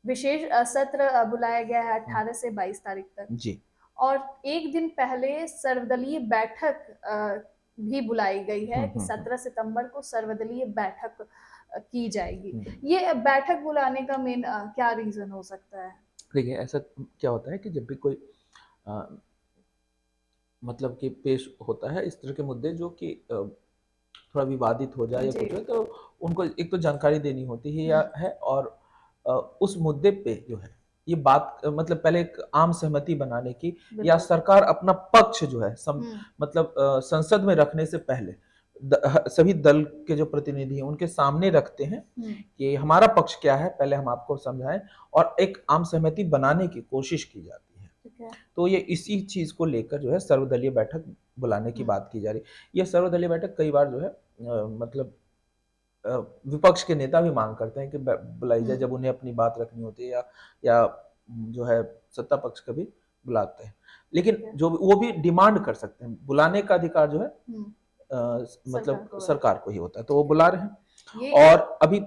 विशेष सत्र बुलाया गया है 18 से 22 तारीख तक। जी। और एक दिन पहले सर्वदलीय बैठक भी बुलाई गई है कि 17 सितंबर को सर्वदलीय बैठक की जाएगी। ये बैठक बुलाने का मेन क्या रीजन हो सकता है? देखिए, ऐसा क्या होता है कि जब भी कोई अ, मतलब कि पेश होता है इस तरह के मुद्दे जो कि थोड़ा विवादित हो जाए या जी। कुछ हो, तो उनको एक तो जानकारी देनी होती है या हुँ, है, और उस मुद्दे पे जो है ये बात मतलब पहले एक आम सहमति बनाने की, या बिल्कुल। सरकार अपना पक्ष जो है हुँ, मतलब संसद में रखने से पहले सभी दल के जो प्रतिनिधि हैं उनके सामने रखते हैं हुँ, कि हमारा पक्ष क्या है, पहले हम आपको समझाएं, और एक आम सहमति बनाने की कोशिश की जाती है। ठीक है। तो ये इसी चीज़ को लेकर जो है सर्वदलीय बैठक बुलाने की हुँ, बात की जा रही है। ये सर्वदलीय बैठक कई बार जो है मतलब अ, विपक्ष के नेता भी मांग करते हैं कि बुलाई जाए, हुँ, जब उन्हें अपनी बात रखनी होती है, या जो है सत्ता पक्ष कभी बुलाते हैं। लेकिन ठीक है। जो वो भी डिमांड कर सकते हैं, बुलाने का अधिकार जो है हुँ, सरकार मतलब को है। सरकार को ही होता है, तो वो ठीक है। बुला रहे ये हैं। और अभी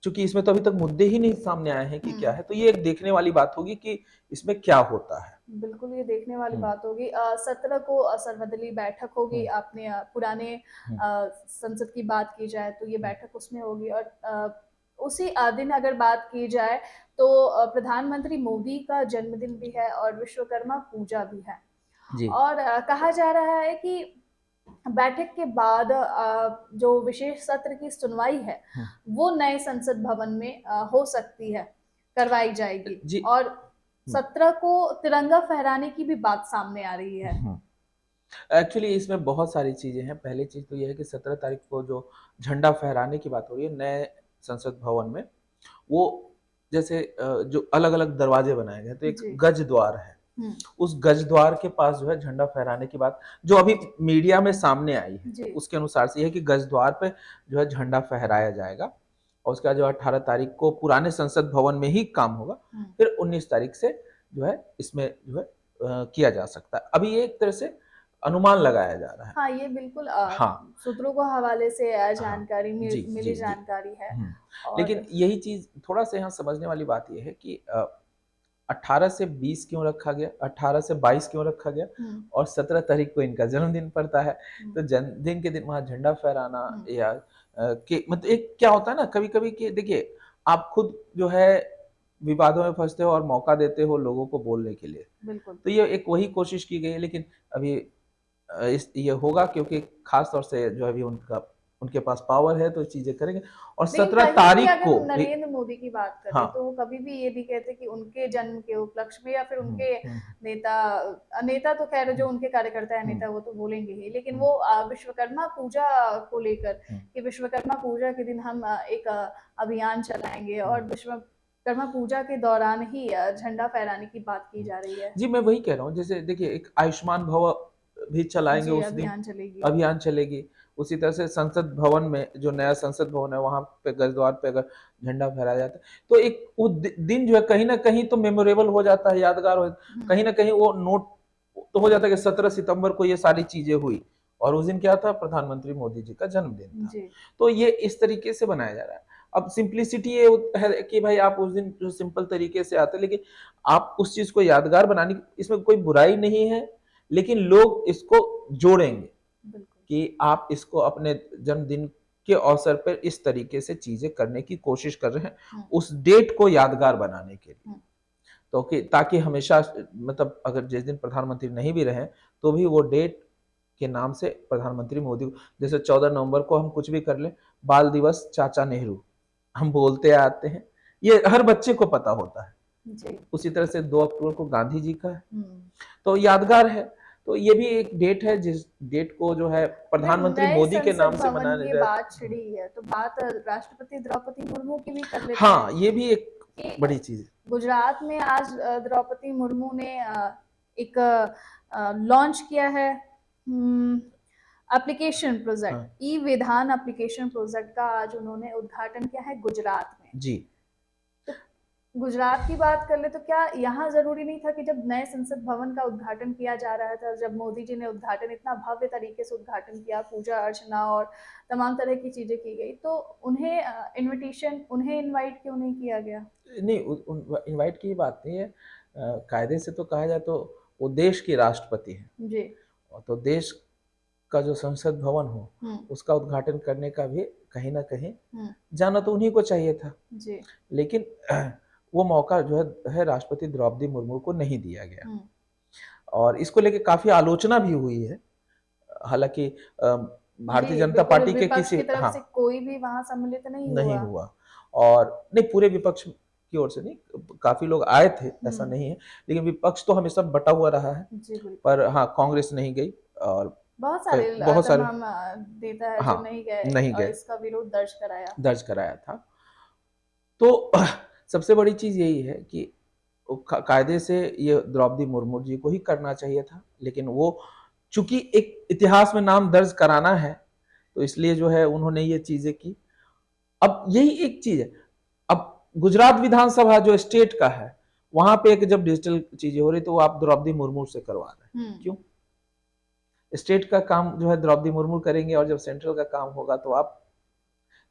चूंकि इसमें तो अभी तक मुद्दे ही नहीं सामने आए हैं कि क्या हुँ, है, तो ये एक देखने वाली बात होगी कि इसमें क्या होता है। बिल्कुल ये देखने वाली हम्म, बात होगी। 17 को सर्वदलीय बैठक होगी। हम्म, आपने पुराने हम्म, संसद की बात की जाए तो ये बैठक उसमें होगी। और उसी दिन अगर बात की जाए तो प्रधानमंत्री मोदी का जन्मदिन भी है और विश्वकर्मा पूजा भी है। जी। और कहा जा रहा है कि बैठक के बाद जो विशेष सत्र की सुनवाई है हम्म, वो नए संसद भवन में हो सकती है, करवाई जाएगी। जी। और 17 को तिरंगा फहराने की भी बात सामने आ रही है। एक्चुअली इसमें बहुत सारी चीज़ें हैं। पहली चीज़ तो ये है कि 17 तारीख को जो झंडा फहराने की बात हो रही है नए संसद भवन में, वो जैसे जो अलग-अलग दरवाजे बनाए गए हैं, तो एक जी। गज द्वार है। हुँ, उस गज द्वार के पास जो है झंडा फहराने की बात जो अभी मीडिया में सामने आई है, जी। उसके अनुसार से ये है कि गज द्वार पे जो है झंडा फहराया जाएगा, और उसका जो 18 तारीख को पुराने संसद भवन में ही काम होगा। हुँ। फिर 19 तारीख से जो है इसमें जो है किया जा सकता है। अभी ये एक तरह से अनुमान लगाया जा रहा है। हाँ, ये बिल्कुल हाँ, सूत्रों को हवाले से हाँ। जानकारी जी, मिली जी, जी। जानकारी है। हुँ। और लेकिन यही चीज़ थोड़ा-सा यहाँ समझने वाली बात ये है कि 18 से 20 क्यों रखा गया? 18 से 22 क्यों रखा गया? हुँ, और 17 तारीख को इनका जन्मदिन पड़ता है। हुँ, तो जन्मदिन के दिन वहाँ झंडा फहराना, हुँ, या कि मतलब एक क्या होता है ना कभी-कभी कि देखिए, आप खुद जो है विवादों में फँसते हो और मौका देते हो लोगों को बोलने के लिए। बिल्कुल। तो ये एक वही कोशिश की गई है, लेकिन अभी इस ये होगा क्योंकि ख़ास तौर से जो अभी उनके पास पावर है तो चीज़ें करेंगे, और लेकिन 17 कहीं भी तारीख अगर को भी। नरेंद्र मोदी की बात करें हाँ। तो वो कभी भी ये नहीं कहते कि उनके जन्म के उपलक्ष्य में या फिर हुँ, उनके हुँ, नेता नेता तो खैर हुँ, जो उनके कार्यकर्ता है हुँ, नेता वो तो बोलेंगे ही, लेकिन हुँ, वो विश्वकर्मा पूजा को लेकर हुँ, कि विश्वकर्मा पूजा के दिन हम एक अभियान चलाएंगे हुँ। और विश्वकर्मा पूजा के दौरान ही झंडा फहराने की बात की जा रही है। जी, मैं वही कह रहा हूँ, जैसे देखिए एक आयुष्मान भव भी चलाएँगे जी, उस दिन, अभियान चलेगी। अभियान चलेगी। उसी तरह से संसद भवन में जो नया संसद भवन है वहाँ पे गजद्वार पे अगर झंडा फहराया जाता है, तो एक वो दिन जो है कहीं न कहीं तो मेमोरेबल हो जाता है, यादगार हो, हुँ, कहीं न कहीं वो नोट तो हो जाता है कि 17 सितंबर को ये सारी चीज़ें हुई, और उस दिन क्या था, प्रधानमंत्री मोदी जी का जन्मदिन था। जी, तो ये इस तरीके से बनाया जा रहा है। अब सिम्प्लिसिटी ये है कि भाई आप उस दिन जो सिंपल तरीके से आते हैं, लेकिन आप उस चीज़ को यादगार बनाने की इसमें कोई बुराई नहीं है, लेकिन लोग इसको जोड़ेंगे बिल्कुल। कि आप इसको अपने जन्मदिन के अवसर पर इस तरीके से चीज़ें करने की कोशिश कर रहे हैं, हुँ, उस डेट को यादगार बनाने के लिए। हुँ, तो कि ताकि हमेशा मतलब अगर जिस दिन प्रधानमंत्री नहीं भी रहे, तो भी वो डेट के नाम से प्रधानमंत्री मोदी, जैसे 14 नवंबर को हम कुछ भी कर लें, बाल दिवस चाचा नेहरू, हम बोलते आते हैं, ये हर बच्चे को पता होता है। जी, उसी तरह से 2 अक्टूबर को गांधी जी का है, हुँ। तो यादगार है। तो ये भी एक डेट है जिस डेट को जो है अगर प्रधानमंत्री नए मोदी के संसद नाम से भवन मनाया की जाए। बात छिड़ी है, तो बात राष्ट्रपति द्रौपदी मुर्मू की भी कर लेते हैं हाँ, ये भी एक कि बड़ी चीज़ है। गुजरात में आज द्रौपदी मुर्मू ने एक लॉन्च किया है एप्लीकेशन प्रोजेक्ट, हाँ, ई विधान एप्लीकेशन प्रोजेक्ट का आज उन्होंने उद्घाटन किया है गुजरात में। जी। तो गुजरात की बात कर ले तो क्या यहाँ जरूरी नहीं था कि जब नए संसद भवन का उद्घाटन किया जा रहा था, जब मोदी जी ने उद्घाटन इतना भव्य तरीके से उद्घाटन किया, पूजा अर्चना और तमाम तरह की चीजें की गई, तो उन्हें इनविटेशन, उन्हें इनवाइट क्यों नहीं किया गया? नहीं, इनवाइट की बात नहीं है। कायदे से तो कहा जाए तो वो देश की राष्ट्रपति है, जी। और तो देश का जो संसद भवन हो उसका उद्घाटन करने का भी कहीं ना कहीं जाना तो उन्हीं को चाहिए था। जी। लेकिन वो मौका जो है राष्ट्रपति द्रौपदी मुर्मू को नहीं दिया गया, और इसको लेके काफी आलोचना भी हुई है। हालांकि भारतीय जनता पार्टी के विपक्ष किसी, की तरफ हाँ, से कोई भी वहां सम्मिलित नहीं नहीं हुआ। हुआ, और नहीं, पूरे विपक्ष की ओर से नहीं, काफी लोग आए थे, ऐसा नहीं है, लेकिन विपक्ष तो हमेशा बटा हुआ रहा है। जी पर हाँ, कांग्रेस नहीं गई, और बहुत सारे तमाम नेता है जो नहीं गए नहीं और गए, इसका विरोध दर्ज कराया था। तो सबसे बड़ी चीज यही है कि कायदे से ये द्रौपदी मुर्मू जी को ही करना चाहिए था, लेकिन वो चूंकि एक इतिहास में नाम दर्ज कराना है, तो इसलिए जो है उन्होंने ये चीजें की। अब यही एक चीज है, अब गुजरात विधानसभा जो स्टेट का है, वहां पे एक जब डिजिटल चीजें हो रही तो वो आप द्रौपदी मुर्मू से करवा रहे हैं, क्यों? स्टेट का काम जो है द्रौपदी मुर्मू करेंगे, और जब सेंट्रल का काम होगा तो आप,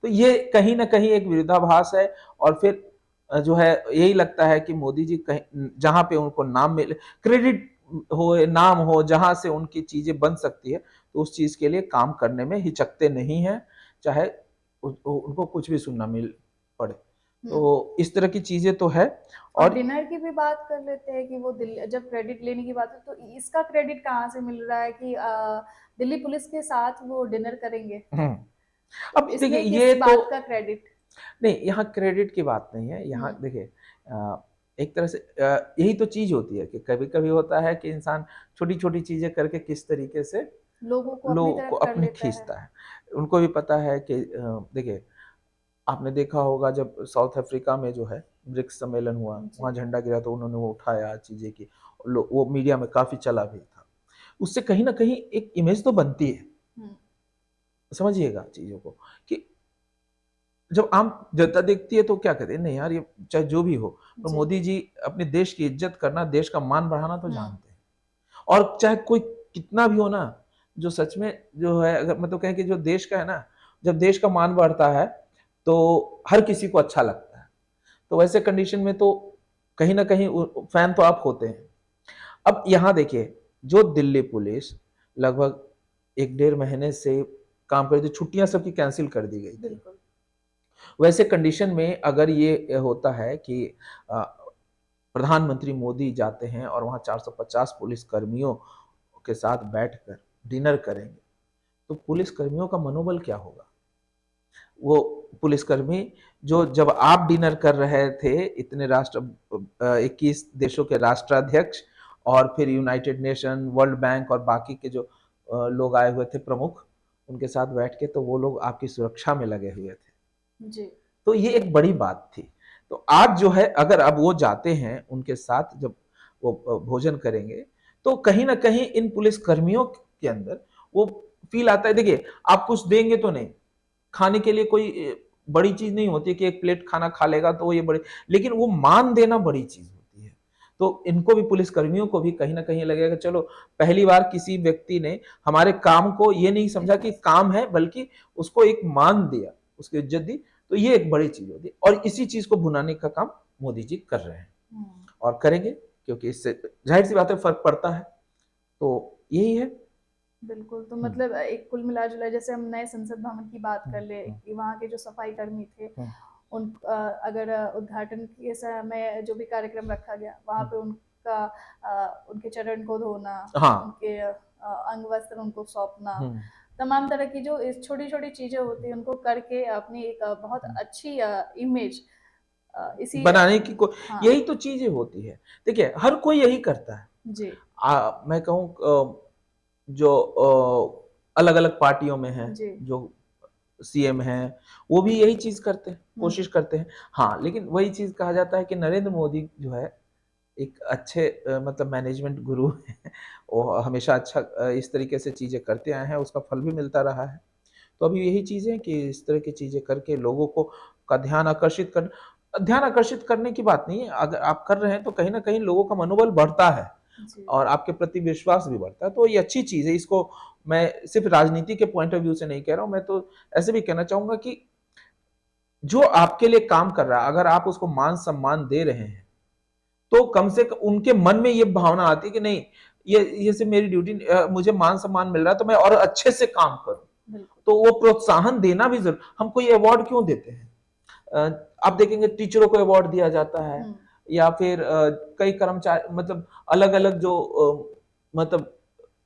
तो ये कहीं ना कहीं एक विरोधाभास है। और फिर जो है यही लगता है कि मोदी जी कहीं जहां पे उनको नाम मिले, क्रेडिट हो, नाम हो, जहां से उनकी चीजें बन सकती है, तो उस चीज के लिए काम करने में हिचकते नहीं है, चाहे उनको कुछ भी सुनना मिल पड़े। तो इस तरह की चीजें तो है। और डिनर की भी बात कर लेते हैं कि वो दिल्ली, जब क्रेडिट लेने की बात है तो इसका क्रेडिट कहाँ से मिल रहा है कि दिल्ली पुलिस के साथ वो डिनर करेंगे? अब देखिए, ये किस बात का क्रेडिट? नहीं, यहाँ क्रेडिट की बात नहीं है। यहाँ देखिए, एक तरह से यही तो चीज होती है कि कभी कभी होता है कि इंसान छोटी छोटी चीजें करके किस तरीके से लोगों को अपने खींचता है। उनको भी पता है कि देखिए, आपने देखा होगा जब साउथ अफ्रीका में जो है ब्रिक्स सम्मेलन हुआ, वहां झंडा गिरा तो उन्होंने वो उठाया, चीजें की, वो मीडिया में काफी चला भी था। उससे कहीं ना कहीं एक इमेज तो बनती है, समझिएगा चीजों को, कि जब आम जनता देखती है तो क्या कहते हैं, नहीं यार, ये चाहे जो भी हो, पर मोदी जी अपने देश की इज्जत करना, देश का मान बढ़ाना तो जानते हैं। और चाहे कोई कितना भी हो ना, जो सच में जो है, अगर मतलब कहें कि जो देश का है ना, जब देश का मान बढ़ता है तो हर किसी को अच्छा लगता है। तो वैसे कंडीशन में तो कहीं ना कहीं फैन तो आप होते हैं। अब यहाँ देखिए, जो दिल्ली पुलिस लगभग 1-1.5 महीने से काम कर रही थी, छुट्टियां सबकी कैंसिल कर दी गई थी। वैसे कंडीशन में अगर ये होता है कि प्रधानमंत्री मोदी जाते हैं और वहां 450 पुलिस कर्मियों के साथ बैठकर डिनर करेंगे, तो पुलिस कर्मियों का मनोबल क्या होगा? वो पुलिसकर्मी जो, जब आप डिनर कर रहे थे, इतने 21 देशों के राष्ट्राध्यक्ष और फिर यूनाइटेड नेशन, वर्ल्ड बैंक और बाकी के जो लोग आए हुए थे प्रमुख, उनके साथ बैठ के, तो वो लोग आपकी सुरक्षा में लगे हुए थे जी। तो ये एक बड़ी बात थी। तो आज जो है, अगर अब वो जाते हैं उनके साथ, जब वो भोजन करेंगे, तो कहीं ना कहीं इन पुलिस कर्मियों के अंदर वो फील आता है। देखिए, आप कुछ देंगे तो नहीं, खाने के लिए कोई बड़ी चीज नहीं होती कि एक प्लेट खाना खा लेगा तो ये बड़ी, लेकिन वो मान देना बड़ी चीज होती है। तो इनको भी, पुलिस कर्मियों को भी कहीं ना कहीं लगेगा, चलो पहली बार किसी व्यक्ति ने हमारे काम को ये नहीं समझा कि काम है, बल्कि उसको एक मान दिया, उसकी इज्जत दी, तो ये एक बड़ी चीज होती है। और इसी चीज को भुनाने का काम मोदी जी कर रहे हैं और करेंगे, क्योंकि इससे जाहिर सी बात है फर्क पड़ता है। तो यही है। बिल्कुल। तो मतलब एक कुल मिला जुला, जैसे हम नए संसद भवन की बात कर ले कि वहाँ के जो सफाई कर्मी थे, उन अगर उद्घाटन के समय जो भी कार्यक्रम रखा गया, वहाँ पे उनके चरण को धोना, उनके अंग वस्त्र उनको सौंपना, तमाम तरह की जो छोटी छोटी चीजें होती है, उनको करके अपनी एक बहुत अच्छी इमेज इसी बनाने की यही तो चीजें होती है। देखिए, हर कोई यही करता है जी। मैं कहूँ जो अलग अलग पार्टियों में है, जो सीएम हैं, वो भी यही चीज करते हैं, कोशिश करते हैं। हाँ, लेकिन वही चीज कहा जाता है कि नरेंद्र मोदी जो है एक अच्छे मतलब मैनेजमेंट गुरु है। वो हमेशा अच्छा इस तरीके से चीजें करते आए हैं, उसका फल भी मिलता रहा है। तो अभी यही चीजें कि इस तरह की चीजें करके लोगों को का ध्यान आकर्षित कर, ध्यान आकर्षित करने की बात नहीं है, अगर आप कर रहे हैं तो कहीं ना कहीं लोगों का मनोबल बढ़ता है जी। और आपके प्रति विश्वास भी बढ़ता है, तो ये अच्छी चीज है। इसको मैं सिर्फ राजनीति के पॉइंट ऑफ व्यू से नहीं कह रहा हूं, मैं तो ऐसे भी कहना चाहूंगा कि जो आपके लिए काम कर रहा है, अगर आप उसको मान सम्मान दे रहे हैं, तो कम से कम उनके मन में ये भावना आती है कि नहीं, ये सिर्फ मेरी ड्यूटी, मुझे मान सम्मान मिल रहा है तो मैं और अच्छे से काम करूं। बिल्कुल। तो वो प्रोत्साहन देना भी जरूर, हम कोई अवार्ड क्यों देते हैं? आप देखेंगे टीचरों को अवार्ड दिया जाता है, या फिर कई कर्मचारी, मतलब अलग अलग जो मतलब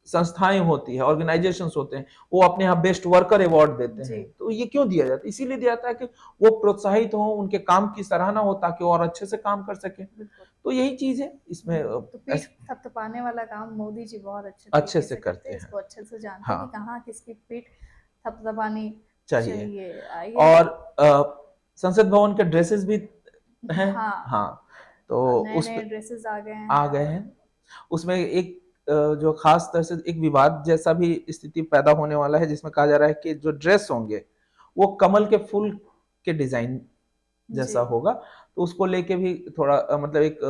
संस्थाएं होती है, ऑर्गेनाइजेशंस होते हैं, वो अपने यहाँ बेस्ट वर्कर अवार्ड देते हैं। तो ये क्यों दिया जाता है? इसीलिए दिया जाता है कि वो प्रोत्साहित हो, उनके काम की सराहना हो, ताकि वो और अच्छे से काम कर सके। तो यही चीज है इसमें। तो पीठ थपथपाने वाला काम मोदी जी बहुत अच्छे से करते हैं, इसको अच्छे से जानते हैं कि कहाँ किसकी पीठ थपथपानी चाहिए। और संसद भवन के ड्रेसेस भी हैं। हाँ, तो नए ड्रेसेस आ गए हैं। उसमें एक जो खास तरह से एक विवाद जैसा भी स्थिति पैदा होने वाला है, जिसमें कहा जा रहा है कि जो ड्रेस होंगे वो कमल के फूल के डिजाइन जैसा होगा। तो उसको लेके भी थोड़ा मतलब एक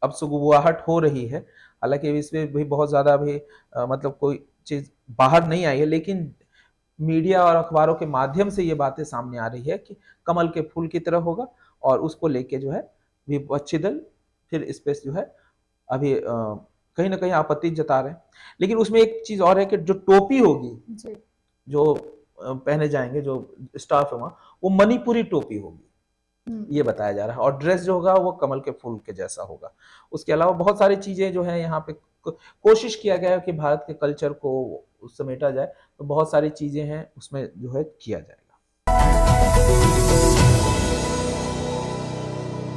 अब सुगबुगाहट हो रही है। हालांकि इसमें भी बहुत ज्यादा अभी मतलब कोई चीज बाहर नहीं आई है, लेकिन मीडिया और अखबारों के माध्यम से ये बातें सामने आ रही है कि कमल के फूल की तरह होगा, और उसको लेके जो है विपक्षी दल फिर इस पे जो है अभी कहीं ना कहीं आपत्ति जता रहे हैं। लेकिन उसमें एक चीज और है कि जो टोपी होगी, जो पहने जाएंगे जो स्टाफ है वहां, वो मणिपुरी टोपी होगी, ये बताया जा रहा है। और ड्रेस जो होगा वो कमल के फूल के जैसा होगा। उसके अलावा बहुत सारी चीजें जो है यहाँ पे कोशिश किया गया है कि भारत के कल्चर को समेटा जाए, तो बहुत सारी चीजें हैं उसमें जो है किया जाएगा।